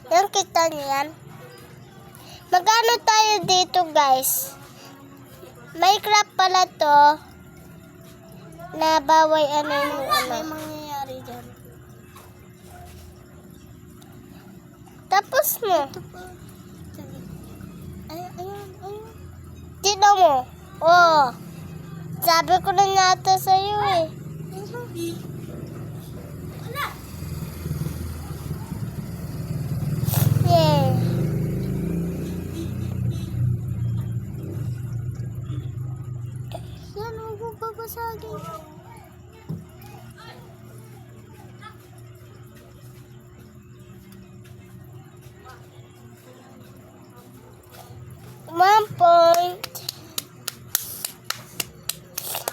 Yung kita niyan. Magkano tayo dito, guys? Minecraft pala to. Na bawal ano yung ano. May mangyayari dyan. Tapos mo. Ayun. Tino mo. Oh. Sabi ko na yata sa'yo eh. Yeah. Yan, huwag mo babasagin. One point.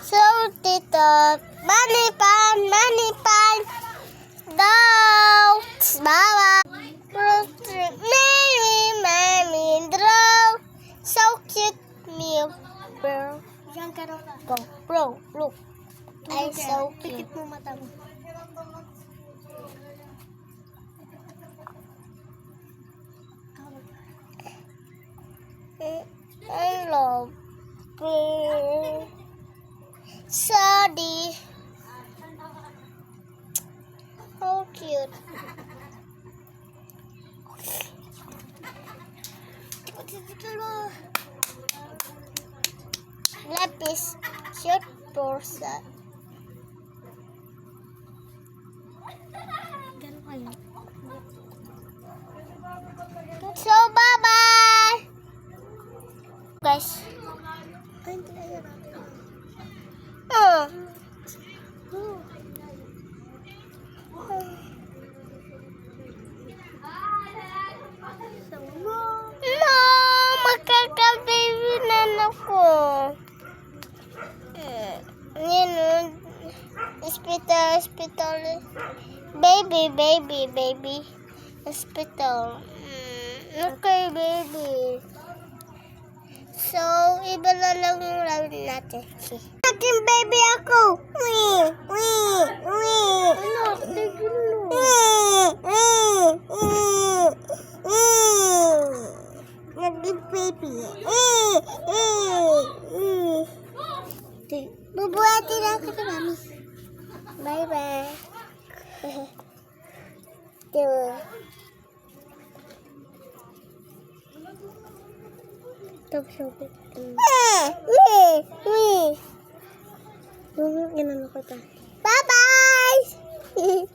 So, dito, money pan. Doubts, bawa. Mary, draw. So cute, me, bro. Go, bro, look. Ay, so cute. Pikit mo mata mo. I love you. Sorry. How cute. Lapis. Short porsa. So, bye-bye. Guys. No, magkaka-baby na ako. Yun, hospital. Baby. Hospital. Okay, baby. So, iba na lang yung round natin. Aking baby ako. Ano? Naging baby. Bubuhatin na kita, mami. Bye-bye. Stop shopping. Ganun ako ta. Bye-bye!